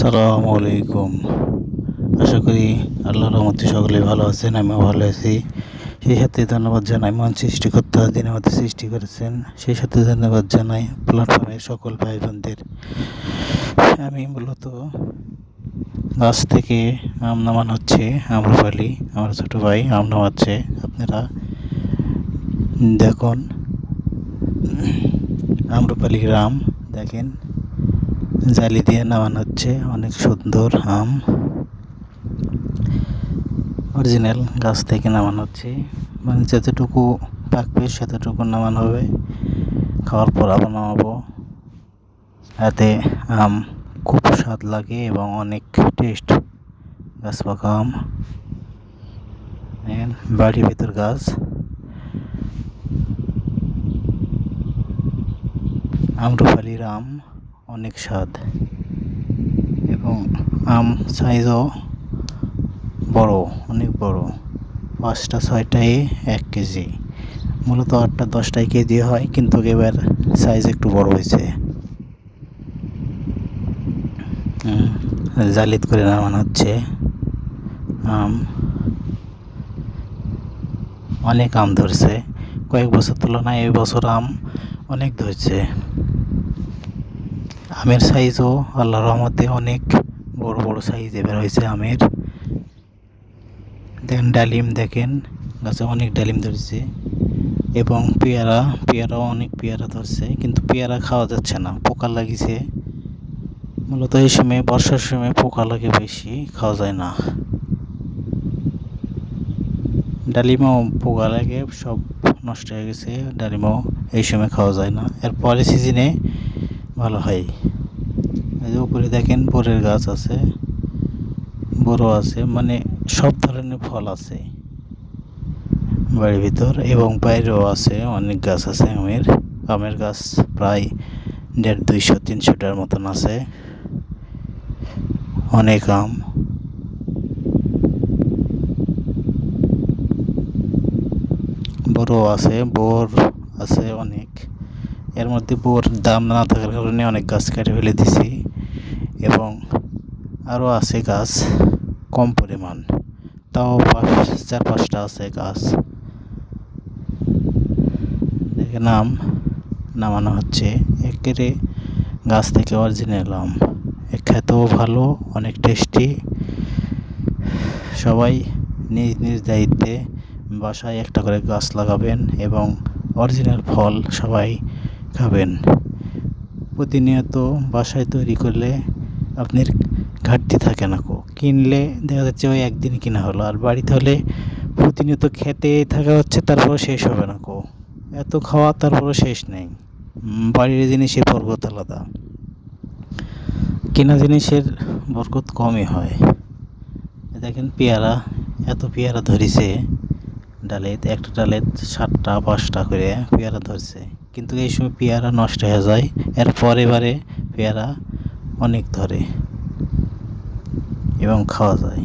আসসালামু আলাইকুম। আশা করি আল্লাহর রহমতে সকলেই ভালো আছেন, আমিও ভালো আছি। সেই সাথে ধন্যবাদ জানাই মহান সৃষ্টিকর্তা যিনি আমাদের সৃষ্টি করেছেন। সেই সাথে ধন্যবাদ জানাই প্ল্যাটফর্মের সকল ভাই বোনদের। আমি মূলত গাছ থেকে আম নামানো হচ্ছে, আম্রপালি আমার ছোটো ভাই আম নামাচ্ছে। আপনারা দেখুন আম্রপালির আম দেখেন, জালি দিয়ে নামানো হচ্ছে। অনেক সুন্দর আম, অরিজিনাল গাছ থেকে নামানো হচ্ছে। মানে যতটুকু পাকবে সেতটুকু নামানো হবে, খাওয়ার পর আবার নামাবো। এতে আম খুব স্বাদ লাগে এবং অনেক টেস্ট। গাছ পাকা আম, বাড়ির ভেতর গাছ। আম্রপালির আম অনেক স্বাদ এবং আম সাইজও বড়, অনেক বড়। 5টা 6টায় 1 কেজি, মূলত 8টা 10টায় কেজি হয়, কিন্তু এবার সাইজ একটু বড় হয়েছে। জালিদ করে নামানো হচ্ছে আম। অনেক আম ধরছে, কয়েক বছর তুলনায় এই বছর আম অনেক ধরছে। আমের সাইজও আল্লাহর রহমতে অনেক বড় বড় সাইজ এবার হয়েছে আমের। দেখেন ডালিম, দেখেন গাছে অনেক ডালিম ধরছে এবং পেয়ারাও অনেক পেয়ারা ধরছে, কিন্তু পেয়ারা খাওয়া যাচ্ছে না, পোকা লাগিছে। মূলত এই সময় বর্ষার সময় পোকা লাগে বেশি, খাওয়া যায় না। ডালিমও পোকা লাগে, সব নষ্ট হয়ে গেছে। ডালিমও এই সময় খাওয়া যায় না, এর পরে সিজনে ভালো হয়। এই যে উপরে দেখেন বরের গাছ আছে, বড় আছে, মানে সব ধরনের ফল আছে বাড়ির ভিতর, এবং বাইরেও আছে অনেক গাছ আছে আমের গাছ প্রায় 150 200 300টার মতন আছে। অনেক আম, বড় আছে, বোর আছে অনেক। এর মধ্যে বোর দাম না থাকার কারণে অনেক গাছ কেটে ফেলে দিছি, এবং আরও আছে গাছ কম পরিমাণ, তাও 4-5টা আছে গাছ। দেখেন আম নামানো হচ্ছে, একেবারে গাছ থেকে অরিজিনাল আম। খেতেও ভালো, অনেক টেস্টি। সবাই নিজ নিজ দায়িত্বে বাসায় একটা করে গাছ লাগাবেন এবং অরিজিনাল ফল সবাই খাবেন। প্রতিনিয়ত বাসায় তৈরি করলে আপনার ঘাটতি থাকে না, কিনলে দেখা যাচ্ছে ওই একদিন কিনা হলো, আর বাড়িতে হলে প্রতিনিয়ত খেতে থাকা হচ্ছে, তারপর শেষ হবে না, এত খাওয়া তারপরও শেষ নেই। বাড়ির জিনিসের বরকত আলাদা, কেনা জিনিসের বরকত কমই হয়। দেখেন পেয়ারা, এত পেয়ারা ধরেছে ডালে, একটা ডালে 7টা 5টা করে পেয়ারা ধরছে, কিন্তু এই সময় পেয়ারা নষ্ট হয়ে যায়। এর পরেবারে পেয়ারা অনেক ধরে এবং খাওয়া যায়।